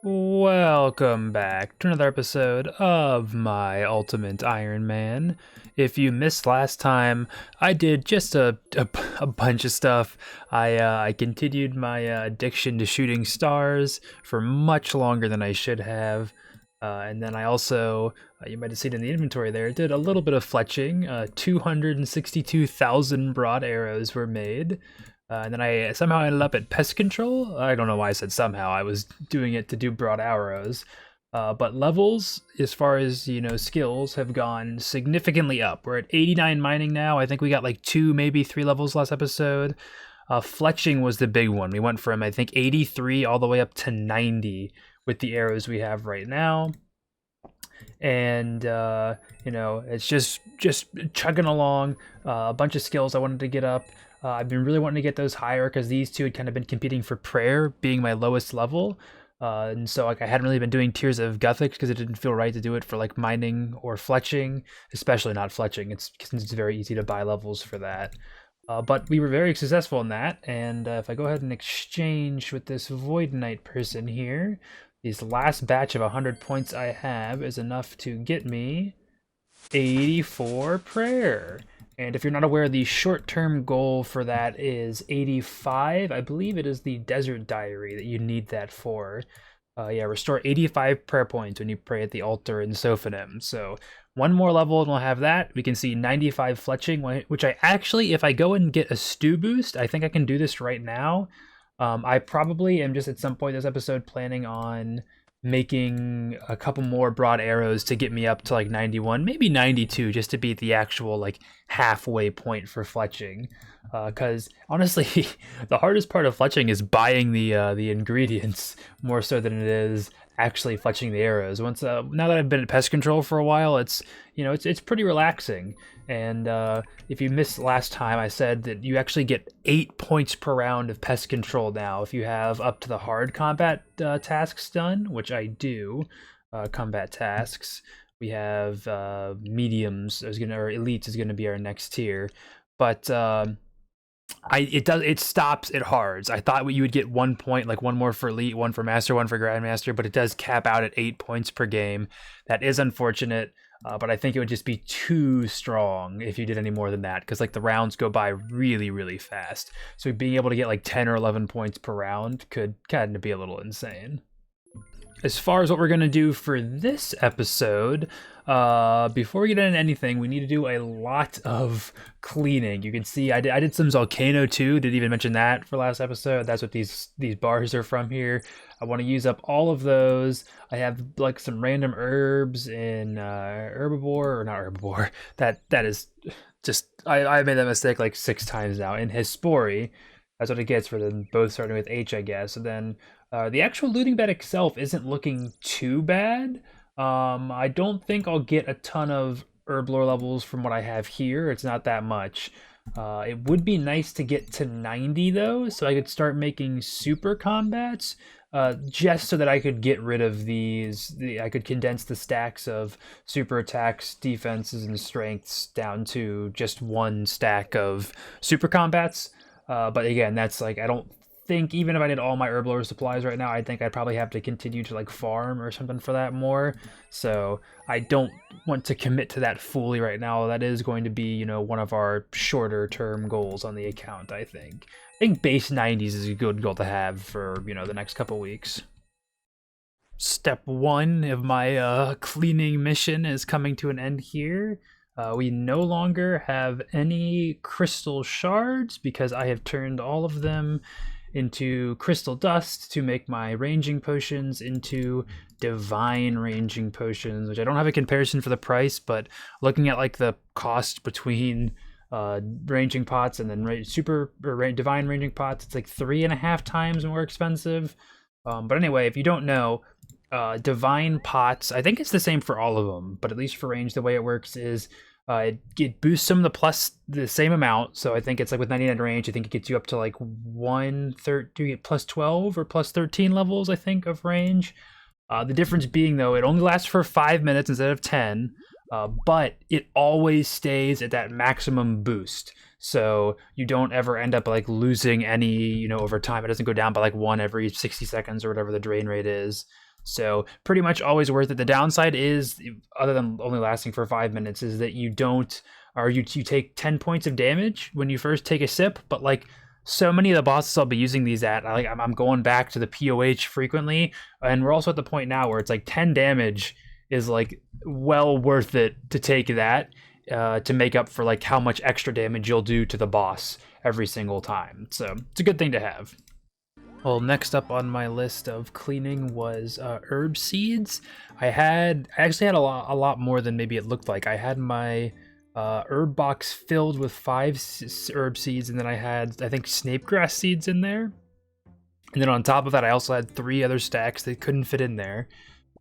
Welcome back to another episode of my Ultimate Iron Man. If you missed last time, I did just a bunch of stuff. I continued my addiction to shooting stars for much longer than I should have. And then I also, you might have seen in the inventory there, did a little bit of fletching. 262,000 broad arrows were made. And then I somehow ended up at pest control. I don't know why I said somehow. I was doing it to do broad arrows. But levels, as far as, skills, have gone significantly up. We're at 89 mining now. I think we got like 2, maybe 3 levels last episode. Fletching was the big one. We went from, I think, 83 all the way up to 90 with the arrows we have right now. And, it's just chugging along. A bunch of skills I wanted to get up. I've been really wanting to get those higher because these two had kind of been competing for prayer, being my lowest level. And so I hadn't really been doing Tears of Guthix because it didn't feel right to do it for like mining or fletching, especially not fletching. Since it's very easy to buy levels for that. But we were very successful in that. And if I go ahead and exchange with this Void Knight person here, this last batch of 100 points I have is enough to get me 84 prayer. And if you're not aware, the short-term goal for that is 85. I believe it is the Desert Diary that you need that for. Restore 85 prayer points when you pray at the altar in Sophonim. So one more level and we'll have that. We can see 95 fletching, which I actually, if I go and get a stew boost, I think I can do this right now. I probably am just at some point this episode planning on making a couple more broad arrows to get me up to like 91, maybe 92, just to be the actual like halfway point for fletching. Because honestly, the hardest part of fletching is buying the ingredients more so than it is actually fletching the arrows. Once now that I've been at pest control for a while, it's pretty relaxing. And if you missed last time, I said that you actually get 8 points per round of pest control now if you have up to the hard combat tasks done, which I do. Combat tasks. We have mediums or elites is gonna be our next tier, but it stops at hards. I thought you would get 1 point, like one more for elite, one for master, one for grandmaster, but it does cap out at 8 points per game. That is unfortunate. But I think it would just be too strong if you did any more than that, because like the rounds go by really, really fast. So being able to get like 10 or 11 points per round could kind of be a little insane. As far as what we're going to do for this episode, before we get into anything, we need to do a lot of cleaning. You can see I did some Volcano too. Didn't even mention that for last episode. That's what these bars are from here. I want to use up all of those. I have like some random herbs in herbivore, or not herbivore. That is just I made that mistake like 6 times now. In Hespori, that's what it gets for them both starting with H, I guess. And then the actual looting bed itself isn't looking too bad. I don't think I'll get a ton of herb lore levels from what I have here. It's not that much. It would be nice to get to 90 though, so I could start making super combats, just so that I could get rid of these. I could condense the stacks of super attacks, defenses, and strengths down to just one stack of super combats. But again, that's like, I don't think, even if I did all my herb lore supplies right now, I think I'd probably have to continue to like farm or something for that more. So I don't want to commit to that fully right now. That is going to be, one of our shorter term goals on the account, I think. I think base 90s is a good goal to have for, the next couple weeks. Step 1 of my cleaning mission is coming to an end here. We no longer have any crystal shards because I have turned all of them into crystal dust to make my ranging potions into divine ranging potions, which I don't have a comparison for the price, but looking at like the cost between ranging pots and then divine ranging pots, it's like 3.5 times more expensive. But anyway, if you don't know, divine pots, I think it's the same for all of them, but at least for range, the way it works is it boosts some of the same amount. So I think it's like with 99 range, I think it gets you up to like 130, you get plus 12 or plus 13 levels, I think, of range. The difference being though, it only lasts for 5 minutes instead of 10, but it always stays at that maximum boost. So you don't ever end up like losing any, over time. It doesn't go down by like 1 every 60 seconds or whatever the drain rate is. So pretty much always worth it. The downside is, other than only lasting for 5 minutes, is that you don't, or you take 10 points of damage when you first take a sip, but like so many of the bosses I'll be using these at, I'm going back to the POH frequently, and we're also at the point now where it's like 10 damage is like well worth it to take that to make up for like how much extra damage you'll do to the boss every single time. So it's a good thing to have. Well, next up on my list of cleaning was herb seeds. I actually had a lot more than maybe it looked like. I had my herb box filled with 5 herb seeds, and then I had, I think, snapegrass seeds in there. And then on top of that, I also had 3 other stacks that couldn't fit in there,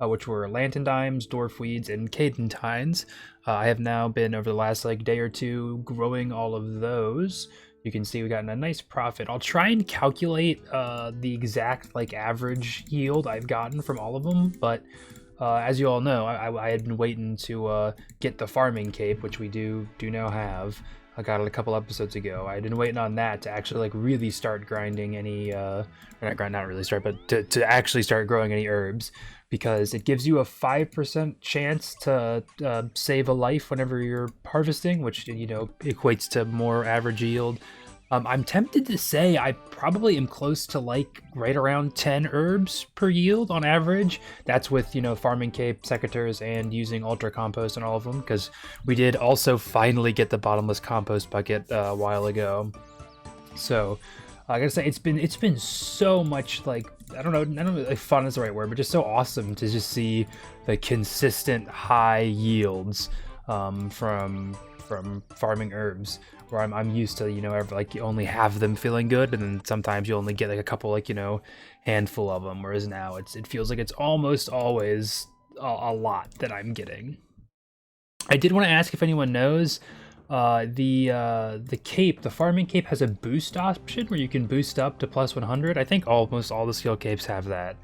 which were lanterndimes, dwarfweeds, and cadentines. I have now been, over the last like day or two, growing all of those. You can see we got a nice profit. I'll try and calculate the exact like average yield I've gotten from all of them, but as you all know, I had been waiting to get the farming cape, which we do now have. I got it a couple episodes ago. I'd been waiting on that to actually like really start grinding any, not really start, but to actually start growing any herbs, because it gives you a 5% chance to save a life whenever you're harvesting, which, you know, equates to more average yield. I'm tempted to say I probably am close to like right around 10 herbs per yield on average. That's with, you know, farming cape, secateurs, and using ultra compost and all of them, because we did also finally get the bottomless compost bucket a while ago. So I gotta say, it's been so much, like, I don't know if fun is the right word, but just so awesome to just see the consistent high yields from farming herbs, where I'm used to, you know, like you only have them feeling good, and then sometimes you only get like a couple, like, you know, handful of them, whereas now it feels like it's almost always a lot that I'm getting. I did want to ask if anyone knows, the cape, the farming cape, has a boost option where you can boost up to plus 100. I think almost all the skill capes have that.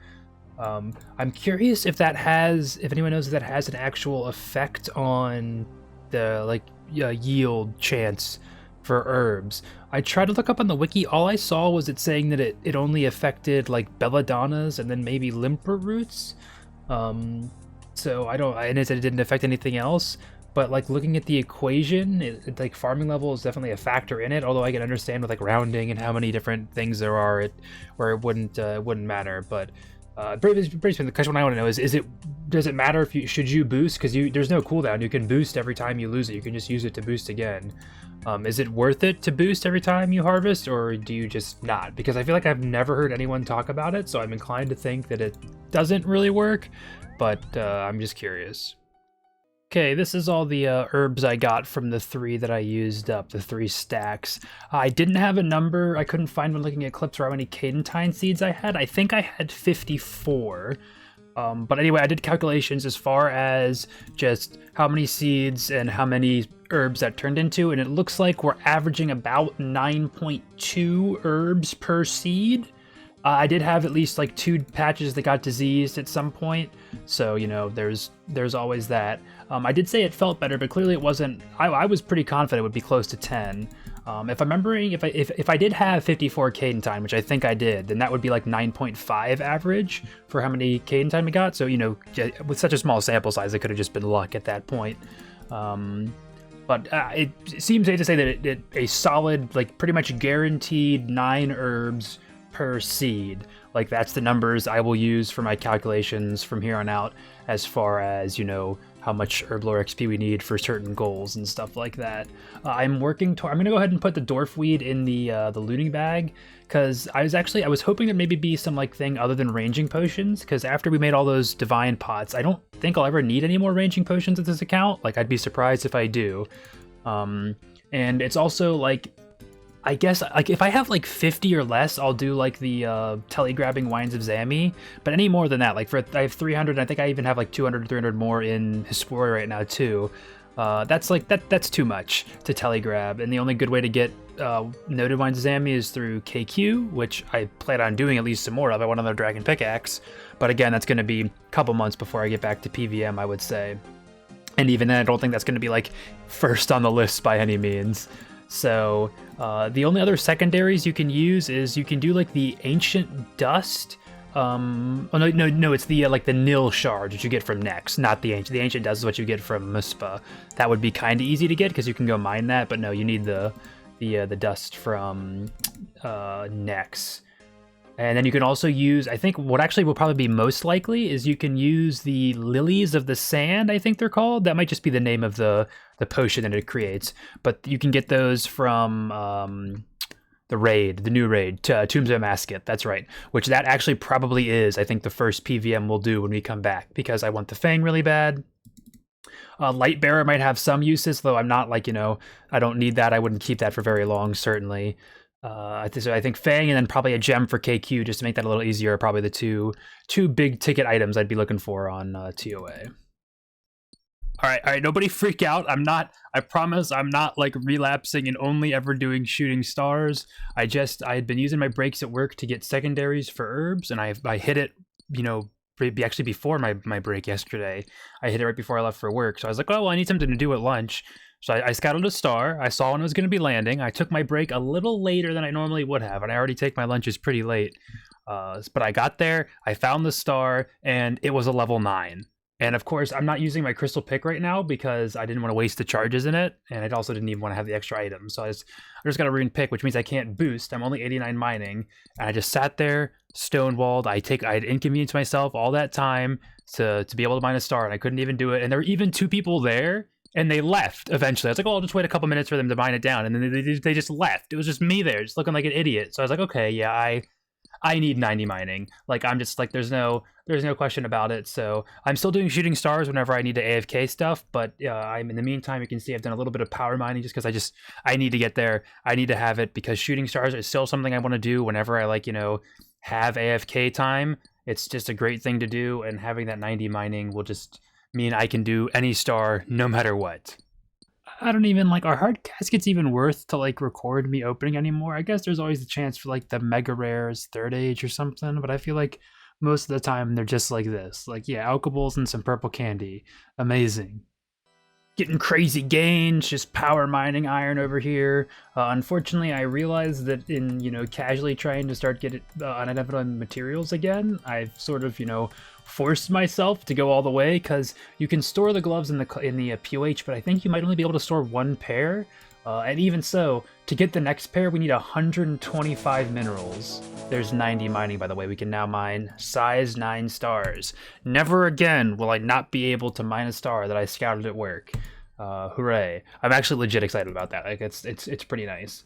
I'm curious if anyone knows if that has an actual effect on the like yield chance for herbs. I tried to look up on the wiki. All I saw was it saying that it only affected like belladonnas and then maybe limpet roots. So and it said it didn't affect anything else. But like looking at the equation, like farming level is definitely a factor in it. Although I can understand with like rounding and how many different things there are, where it wouldn't matter. But basically, the question I want to know is does it matter if should you boost? Because there's no cooldown. You can boost every time you lose it. You can just use it to boost again. Is it worth it to boost every time you harvest, or do you just not? Because I feel like I've never heard anyone talk about it, so I'm inclined to think that it doesn't really work. But I'm just curious. Okay, this is all the herbs I got from the 3 that I used up, the 3 stacks. I didn't have a number. I couldn't find when looking at clips for how many cadentine seeds I had. I think I had 54. But anyway, I did calculations as far as just how many seeds and how many herbs that turned into, and it looks like we're averaging about 9.2 herbs per seed. I did have at least like 2 patches that got diseased at some point, so, you know, there's always that. I did say it felt better, but clearly it wasn't. I was pretty confident it would be close to 10. If I'm remembering, if I did have 54 cadentine, which I think I did, then that would be like 9.5 average for how many cadentine we got. So, you know, with such a small sample size, it could have just been luck at that point. But it seems safe to say that a solid, like pretty much guaranteed 9 herbs per seed. Like that's the numbers I will use for my calculations from here on out, as far as, you know, how much herb lore XP we need for certain goals and stuff like that. I'm gonna go ahead and put the dwarfweed in the looting bag, because I was hoping there maybe be some like thing other than ranging potions, because after we made all those divine pots, I don't think I'll ever need any more ranging potions at this account. Like I'd be surprised if I do. And it's also like, I guess, like if I have like 50 or less, I'll do like the tele-grabbing Wines of Zami. But any more than that, like I have 300, and I think I even have like 200 or 300 more in Historia right now too. That's too much to tele-grab, and the only good way to get noted Wines of Zami is through KQ, which I plan on doing at least some more of. I want another Dragon Pickaxe, but again, that's going to be a couple months before I get back to PVM, I would say. And even then, I don't think that's going to be like first on the list by any means. So the only other secondaries you can use is you can do like the Ancient Dust, Oh no, it's the like the nil shard that you get from Nex, not the ancient. The ancient does is what you get from Muspa. That would be kind of easy to get because you can go mine that, but no, you need the dust from Nex. And then you can also use, I think what actually will probably be most likely is you can use the Lilies of the Sand, I think they're called. That might just be the name of the potion that it creates. But you can get those from the new raid, Tombs of Masket, that's right. Which that actually probably is, I think, the first PVM we'll do when we come back, because I want the Fang really bad. Lightbearer might have some uses, though I'm not like, I don't need that. I wouldn't keep that for very long, certainly. So I think Fang and then probably a gem for KQ just to make that a little easier. Probably the two big ticket items I'd be looking for on TOA. All right, nobody freak out. I promise I'm not like relapsing and only ever doing shooting stars. I had been using my breaks at work to get secondaries for herbs, and I hit it, actually before my break yesterday. I hit it right before I left for work. So I was like, oh, well, I need something to do at lunch. So I scouted a star. I saw when it was going to be landing. I took my break a little later than I normally would have, and I already take my lunches pretty late. But I got there, I found the star, and it was a level 9. And of course, I'm not using my crystal pick right now because I didn't want to waste the charges in it, and I also didn't even want to have the extra items. So I just got a rune pick, which means I can't boost. I'm only 89 mining, and I just sat there, stonewalled. I had inconvenienced myself all that time to be able to mine a star, and I couldn't even do it. And there were even 2 people there, and they left eventually. I was like, oh, I'll just wait a couple minutes for them to mine it down, and then they just left. It was just me there, just looking like an idiot. So I was like, okay, yeah, I need 90 mining. Like, I'm just like, there's no question about it. So I'm still doing shooting stars whenever I need to AFK stuff, but I'm in the meantime, you can see I've done a little bit of power mining just because I need to get there. I need to have it because shooting stars is still something I want to do whenever I have AFK time. It's just a great thing to do, and having that 90 mining will just mean I can do any star no matter what. I don't even are hard caskets even worth to record me opening anymore? I guess there's always the chance for the mega rares, third age or something, but I feel like most of the time they're just like this. Yeah, alkables and some purple candy. Amazing. Getting crazy gains, just power mining iron over here. Unfortunately, I realized that in, casually trying to start getting unidentified materials again, I've sort of, forced myself to go all the way, because you can store the gloves in the POH, but I think you might only be able to store 1 pair. And even so, to get the next pair, we need 125 minerals. There's 90 mining, by the way. We can now mine size 9 stars. Never again will I not be able to mine a star that I scouted at work. Hooray. I'm actually legit excited about that. It's pretty nice.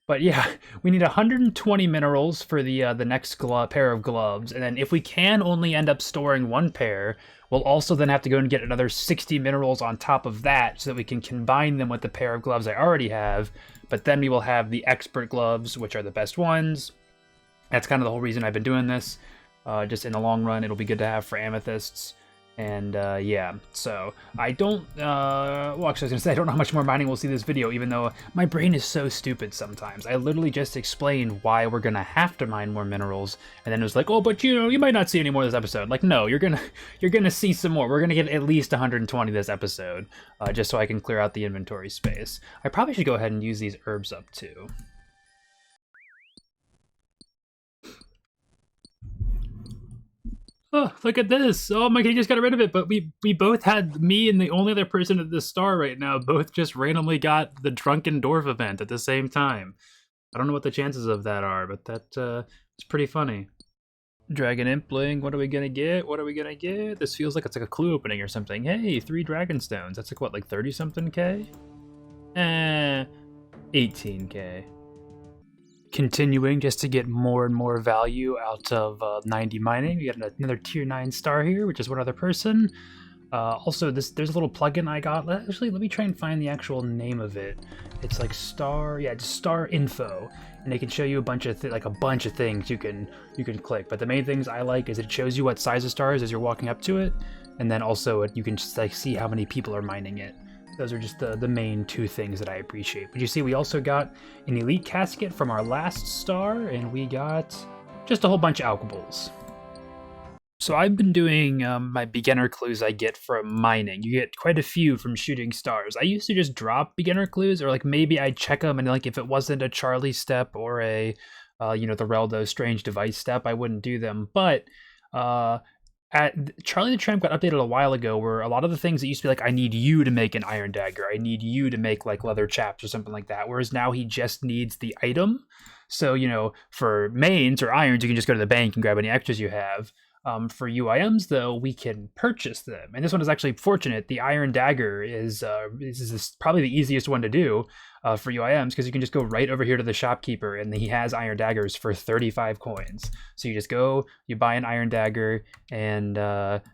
But yeah, we need 120 minerals for the next pair of gloves, and then if we can only end up storing 1 pair, we'll also then have to go and get another 60 minerals on top of that so that we can combine them with the pair of gloves I already have, but then we will have the expert gloves, which are the best ones. That's kind of the whole reason I've been doing this. Just in the long run, it'll be good to have for amethysts. And yeah, so I don't, well, actually I was gonna say, I don't know how much more mining we'll see this video, even though my brain is so stupid sometimes. I literally just explained why we're gonna have to mine more minerals, and then it was like, oh, but you might not see any more this episode. Like, no, you're gonna see some more. We're gonna get at least 120 this episode, just so I can clear out the inventory space. I probably should go ahead and use these herbs up too. Oh, look at this. Oh my god, he just got rid of it. But we both had, me and the only other person at this star right now, both just randomly got the Drunken Dwarf event at the same time. I don't know what the chances of that are, but it's pretty funny. Dragon Impling, what are we gonna get? What are we gonna get? This feels like it's like a clue opening or something. Hey, 3 Dragon Stones. That's like what, like 30 something K? 18K. Continuing just to get more and more value out of 90 mining. We got another tier 9 star here, which is one other person. Also, there's a little plugin I got. Actually, let me try and find the actual name of it. It's like just star info, and it can show you a bunch of things you can click. But the main things I like is it shows you what size of stars as you're walking up to it, and then also you can just see how many people are mining it. Those are just the main 2 things that I appreciate. But you see, we also got an elite casket from our last star, and we got just a whole bunch of alkables. So I've been doing my beginner clues I get from mining. You get quite a few from shooting stars. I used to just drop beginner clues, or maybe I'd check them, and if it wasn't a Charlie step or a the Reldo strange device step, I wouldn't do them. But Charlie the Tramp got updated a while ago, where a lot of the things that used to be like, I need you to make an iron dagger, I need you to make like leather chaps or something like that, whereas now he just needs the item. So, for mains or irons, you can just go to the bank and grab any extras you have. For UIMs, though, we can purchase them, and this one is actually fortunate. The Iron Dagger is probably the easiest one to do for UIMs, because you can just go right over here to the shopkeeper, and he has Iron Daggers for 35 coins. So you just go, you buy an Iron Dagger, and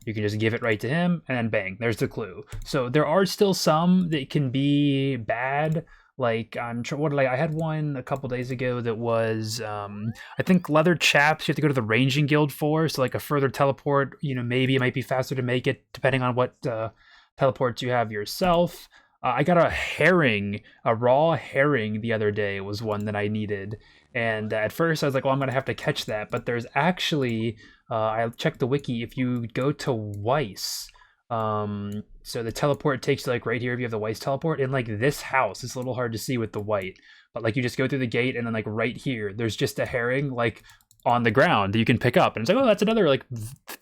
you can just give it right to him, and then bang, there's the clue. So there are still some that can be bad. Like, I had one a couple days ago that was, I think leather chaps you have to go to the ranging guild for. So like a further teleport, maybe it might be faster to make it depending on what teleports you have yourself. I got a raw herring the other day was one that I needed. And at first I was like, well, I'm going to have to catch that. But there's actually, I checked the wiki, if you go to Weiss, so the teleport takes you like right here if you have the Weiss teleport, in like this house. It's a little hard to see with the white, but like you just go through the gate, and then like right here there's just a herring like on the ground that you can pick up, and it's like, oh, that's another, like,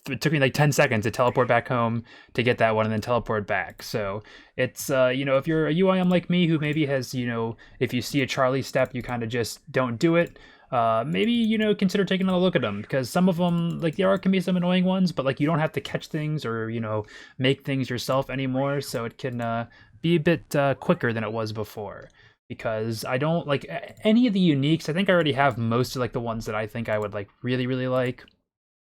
it took me like 10 seconds to teleport back home to get that one and then teleport back. So it's if you're a UIM like me who maybe has, if you see a Charlie step, you kind of just don't do it, maybe consider taking a look at them, because some of them, like, there can be some annoying ones, but like you don't have to catch things or make things yourself anymore, so it can be a bit quicker than it was before. Because I don't like any of the uniques. I think I already have most of like the ones that I think I would like really like.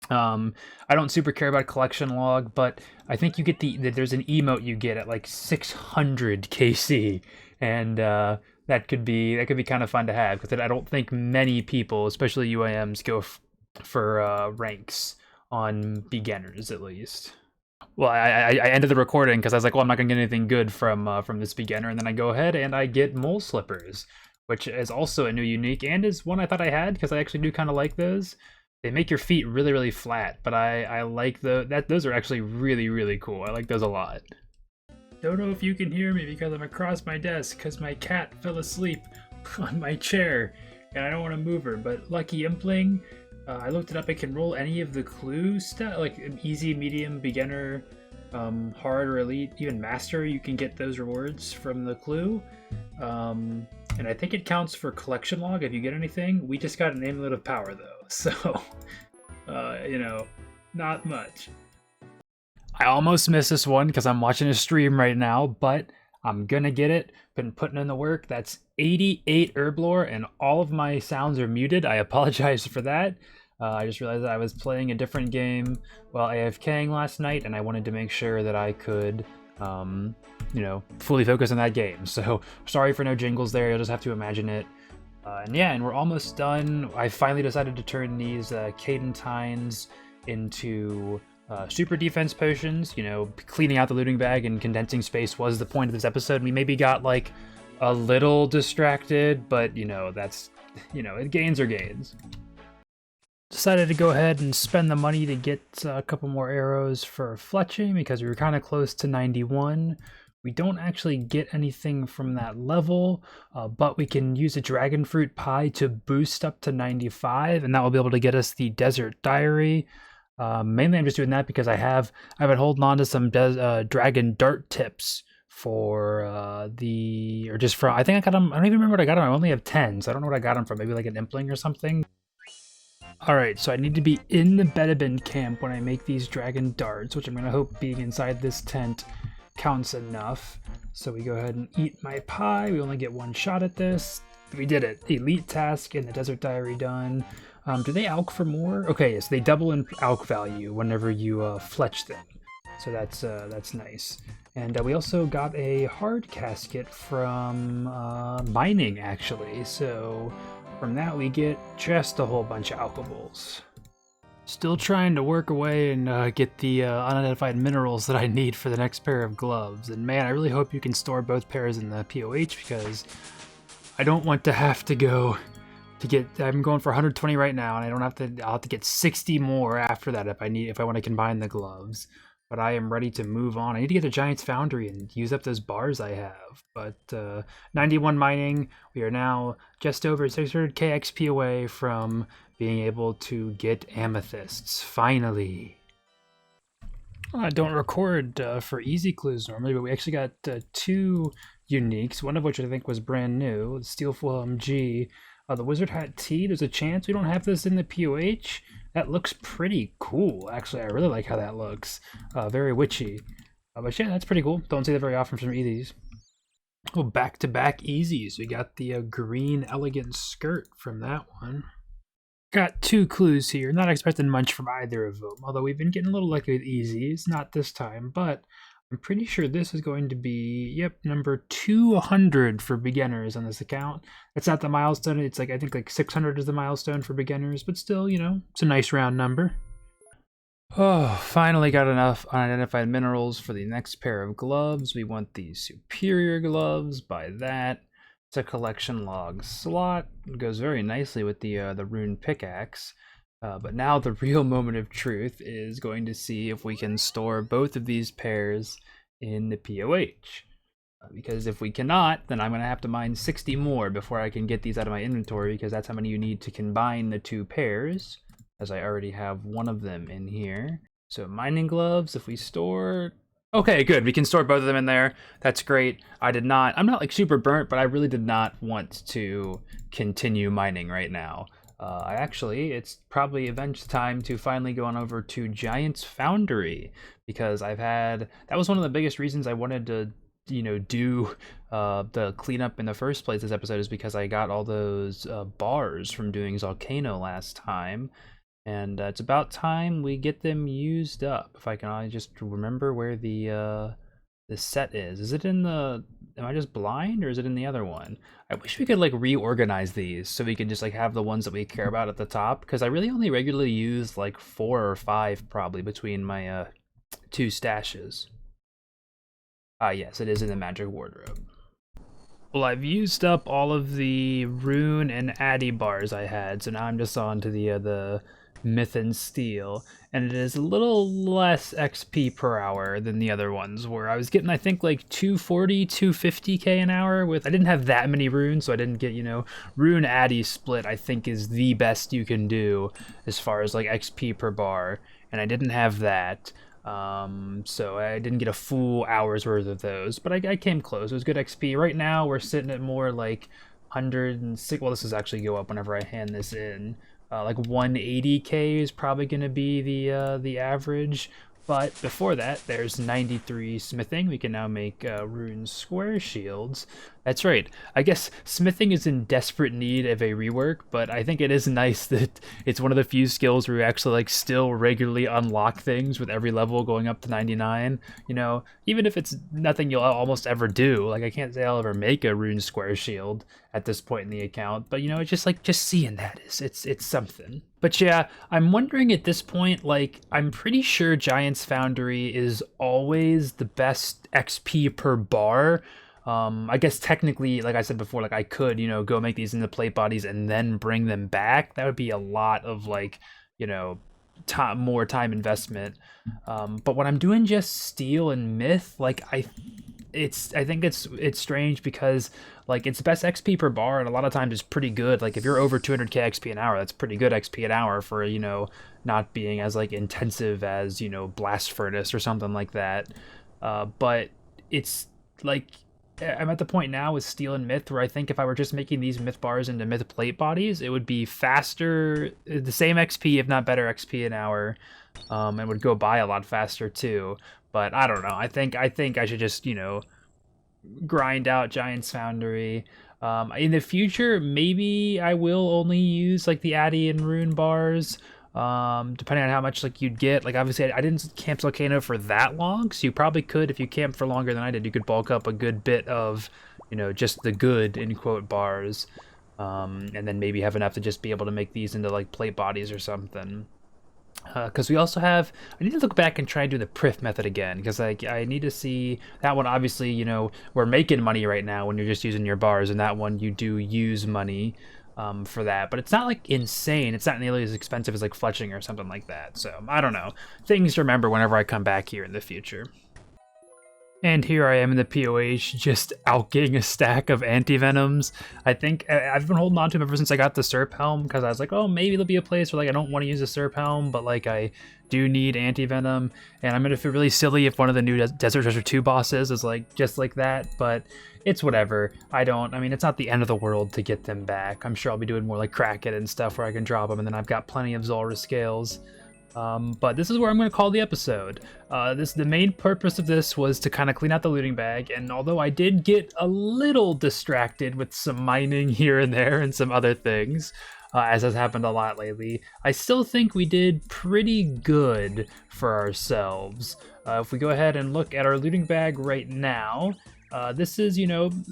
I don't super care about collection log, but I think you get there's an emote you get at like 600 KC, and that could be kind of fun to have, because I don't think many people, especially UIMs, go for ranks on beginners, at least. Well, I ended the recording because I was like, well, I'm not gonna get anything good from this beginner, and then I go ahead and I get mole slippers, which is also a new unique, and is one I thought I had, because I actually do kind of like those. They make your feet really flat, but I like those are actually really cool. I like those a lot. Don't know if you can hear me because I'm across my desk, because my cat fell asleep on my chair and I don't want to move her. But Lucky Impling, I looked it up. I can roll any of the clue stuff, like easy, medium, beginner, hard, or elite, even master. You can get those rewards from the clue, and I think it counts for collection log if you get anything. We just got an amulet of power though, so not much. I almost missed this one because I'm watching a stream right now, but I'm gonna get it. Been putting in the work. That's 88 Herblore, and all of my sounds are muted. I apologize for that. I just realized that I was playing a different game while AFKing last night, and I wanted to make sure that I could, fully focus on that game. So sorry for no jingles there. You'll just have to imagine it. And we're almost done. I finally decided to turn these Cadentines into super defense potions. Cleaning out the looting bag and condensing space was the point of this episode. We maybe got like a little distracted, but that's gains are gains. Decided to go ahead and spend the money to get a couple more arrows for fletching, because we were kind of close to 91. We don't actually get anything from that level, but we can use a dragon fruit pie to boost up to 95, and that will be able to get us the desert diary. Mainly I'm just doing that because I've been holding on to some dragon dart tips for I think I got them. I don't even remember what I got them. I only have 10, so I don't know what I got them from. Maybe like an impling or something. Alright, so I need to be in the Bedabin camp when I make these dragon darts, which I'm going to hope being inside this tent counts enough. So we go ahead and eat my pie. We only get one shot at this. We did it. Elite task in the Desert Diary done. Do they alch for more? Okay, yes, they double in alch value whenever you fletch them. So that's nice. And we also got a hard casket from mining, actually. So from that we get just a whole bunch of alchables. Still trying to work away and get the unidentified minerals that I need for the next pair of gloves. And man, I really hope you can store both pairs in the POH, because I don't want to have to go to get, I'm going for 120 right now, and I'll have to get 60 more after that if I want to combine the gloves. but I am ready to move on. I need to get to Giant's Foundry and use up those bars I have. But 91 mining, we are now just over 600k XP away from being able to get amethysts, finally. I don't record for easy clues normally, but we actually got 2 uniques, one of which I think was brand new, the Steel Fulham G. The Wizard Hat T, there's a chance we don't have this in the POH. That looks pretty cool, actually. I really like how that looks. Very witchy. But yeah, that's pretty cool. Don't see that very often from these. Oh, back-to-back easies. We got the green elegant skirt from that one. Got 2 clues here. Not expecting much from either of them, although we've been getting a little lucky with easies. Not this time, but I'm pretty sure this is going to be, yep, number 200 for beginners on this account. That's not the milestone. It's like, I think like 600 is the milestone for beginners, but still, you know, it's a nice round number. Oh, finally got enough unidentified minerals for the next pair of gloves. We want the superior gloves. Buy that. It's a collection log slot. It goes very nicely with the rune pickaxe. But now the real moment of truth is going to see if we can store both of these pairs in the POH. Because if we cannot, then I'm going to have to mine 60 more before I can get these out of my inventory, because that's how many you need to combine the 2 pairs, as I already have one of them in here. So mining gloves, if we store... Okay, good. We can store both of them in there. That's great. I'm not like super burnt, but I really did not want to continue mining right now. It's probably eventually time to finally go on over to Giant's Foundry, because that was one of the biggest reasons I wanted to, you know, do the cleanup in the first place this episode, is because I got all those bars from doing Volcano last time. And it's about time we get them used up. If I can just remember where the set is. Is it in the... Am I just blind, or is it in the other one? I wish we could like reorganize these so we could just like have the ones that we care about at the top, because I really only regularly use like 4 or 5 probably between my 2 stashes. Yes, it is in the magic wardrobe. Well, I've used up all of the rune and addy bars I had, so now I'm just on to the myth and steel, and it is a little less XP per hour than the other ones, where I was getting, I think, like 240, 250k an hour with... I didn't have that many runes, so I didn't get, you know, rune addy split I think is the best you can do as far as like XP per bar, and I didn't have that. So I didn't get a full hour's worth of those, but I came close. It was good XP. Right now we're sitting at more like 106. Well, this is actually go up whenever I hand this in. Like 180k is probably going to be the average. But before that, there's 93 smithing. We can now make rune square shields. That's right. I guess smithing is in desperate need of a rework, but I think it is nice that it's one of the few skills where you actually like still regularly unlock things with every level going up to 99. You know, even if it's nothing you'll almost ever do. Like I can't say I'll ever make a rune square shield at this point in the account, but you know, it's just like just seeing that it's something. But yeah, I'm wondering at this point, like, I'm pretty sure Giant's Foundry is always the best XP per bar. I guess technically, like I said before, like I could, you know, go make these into plate bodies and then bring them back. That would be a lot of like, you know, more time investment. But when I'm doing just steel and myth, like I think it's strange because like it's best XP per bar, and a lot of times it's pretty good. Like if you're over 200k XP an hour, that's pretty good XP an hour for, you know, not being as like intensive as, you know, blast furnace or something like that. But it's like I'm at the point now with steel and myth where I think if I were just making these myth bars into myth plate bodies, it would be faster, the same XP if not better XP an hour, and would go by a lot faster too. But I don't know. I think I should just, you know, grind out Giant's Foundry. In the future, maybe I will only use like the Addy and Rune bars, depending on how much like you'd get. Like obviously I didn't camp Volcano for that long, so you probably could, if you camped for longer than I did, you could bulk up a good bit of, you know, just the good in quote bars, and then maybe have enough to just be able to make these into like plate bodies or something. Because we also have, I need to look back and try and do the Prif method again, because like I need to see that one. Obviously, you know, we're making money right now when you're just using your bars, and that one you do use money. for that, but it's not like insane. It's not nearly as expensive as like fletching or something like that. So I don't know. Things to remember whenever I come back here in the future. And here I am in the POH, just out getting a stack of anti-venoms. I think I've been holding on to them ever since I got the Serp Helm, because I was like, oh, maybe there'll be a place where like I don't want to use a Serp Helm, but like I do need anti-venom, and I'm gonna feel really silly if one of the new Desert Treasure 2 bosses is like just like that, but it's whatever. I mean, it's not the end of the world to get them back. I'm sure I'll be doing more like Kraken and stuff where I can drop them, and then I've got plenty of Zulrah scales. But this is where I'm going to call the episode. The main purpose of this was to kind of clean out the looting bag, and although I did get a little distracted with some mining here and there and some other things, as has happened a lot lately, I still think we did pretty good for ourselves. If we go ahead and look at our looting bag right now, this is,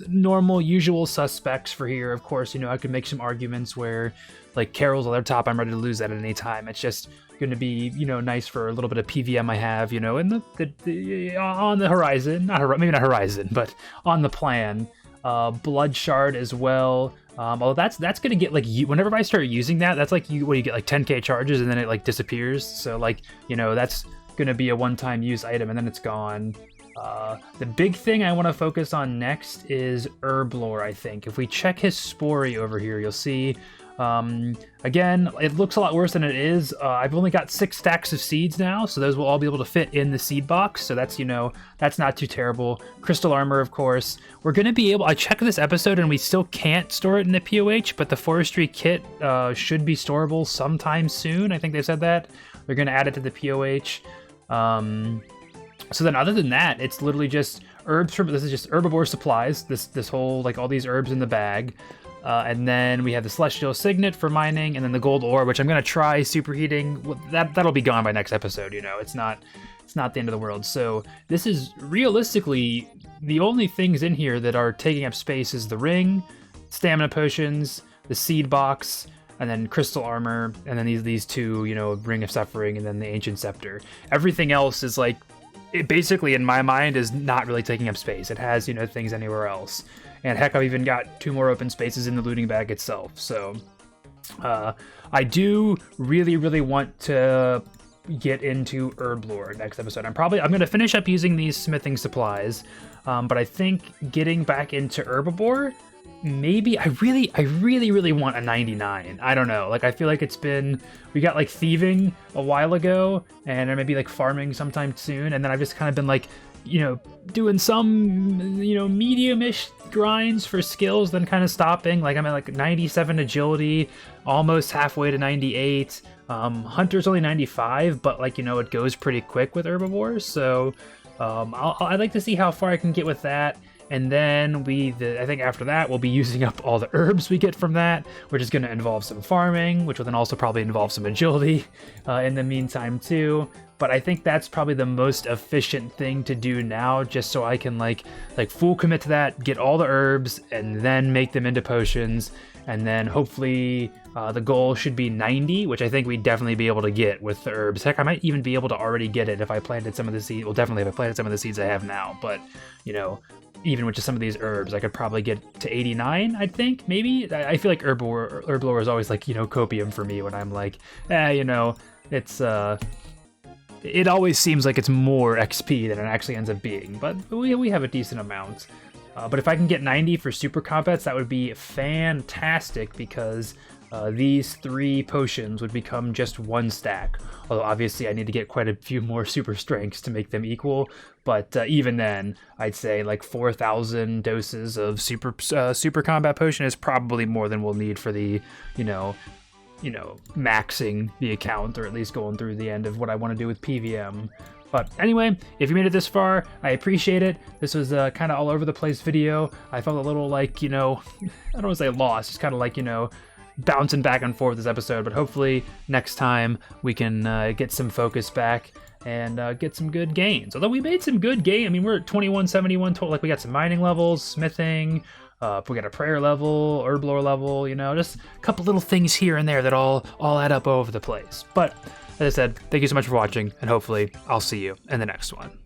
normal, usual suspects for here. Of course, I could make some arguments where, like, Carol's on their top, I'm ready to lose that at any time. It's just going to be, nice for a little bit of PVM I have, in on the horizon. Maybe not horizon, but on the plan. Blood Shard as well. Although that's going to get, like, whenever I start using that, that's like, you get, like, 10k charges, and then it, like, disappears. So, like, that's going to be a one-time use item, and then it's gone. The big thing I want to focus on next is Herblore, I think. If we check his Spory over here, you'll see, again, it looks a lot worse than it is. I've only got 6 stacks of seeds now, so those will all be able to fit in the seed box, so that's, that's not too terrible. Crystal Armor, of course. We're going to be able, I checked this episode and we still can't store it in the POH, but the Forestry Kit should be storable sometime soon. I think they said that. They're going to add it to the POH. So then other than that, it's literally just herbs from, this is just Herbivore supplies, this whole, like, all these herbs in the bag. And then we have the Celestial Signet for mining, and then the gold ore, which I'm going to try superheating. Well, that'll be gone by next episode, it's not the end of the world. So this is realistically the only things in here that are taking up space is the ring, stamina potions, the seed box, and then crystal armor, and then these two, Ring of Suffering, and then the Ancient Scepter. Everything else is like, it basically, in my mind, is not really taking up space. It has, things anywhere else. And heck, I've even got 2 more open spaces in the looting bag itself. So I do really, really want to get into Herblore next episode. I'm going to finish up using these smithing supplies, but I think getting back into Herbivore, maybe I really want a 99. I don't know. Like, I feel like we got like thieving a while ago, and maybe like farming sometime soon, and then I've just kind of been like, doing some, medium-ish grinds for skills, then kind of stopping. Like, I'm at like 97 agility, almost halfway to 98. Hunter's only 95, but like, it goes pretty quick with Herbivores. So I'd like to see how far I can get with that. And then I think after that, we'll be using up all the herbs we get from that, which is going to involve some farming, which will then also probably involve some agility in the meantime too. But I think that's probably the most efficient thing to do now, just so I can like full commit to that, get all the herbs, and then make them into potions. And then hopefully the goal should be 90, which I think we'd definitely be able to get with the herbs. Heck, I might even be able to already get it if I planted some of the seeds. Well, definitely if I planted some of the seeds I have now. But, even with just some of these herbs, I could probably get to 89, I think, maybe. I feel like Herblore is always like, copium for me when I'm like, it's... It always seems like it's more XP than it actually ends up being, but we have a decent amount. But if I can get 90 for super combats, that would be fantastic, because these 3 potions would become just 1 stack. Although obviously I need to get quite a few more super strengths to make them equal. But even then, I'd say like 4,000 doses of super combat potion is probably more than we'll need for the, maxing the account, or at least going through the end of what I want to do with PVM. But anyway, if you made it this far, I appreciate it. This was kind of all over the place video. I felt a little like, I don't want to say lost, just kind of like, bouncing back and forth this episode. But hopefully next time we can get some focus back and get some good gains. Although we made some good gains. I mean, we're at 2171 total. Like, we got some mining levels, smithing, we got a prayer level, Herblore level, just a couple little things here and there that all add up all over the place. But as I said, thank you so much for watching, and hopefully I'll see you in the next one.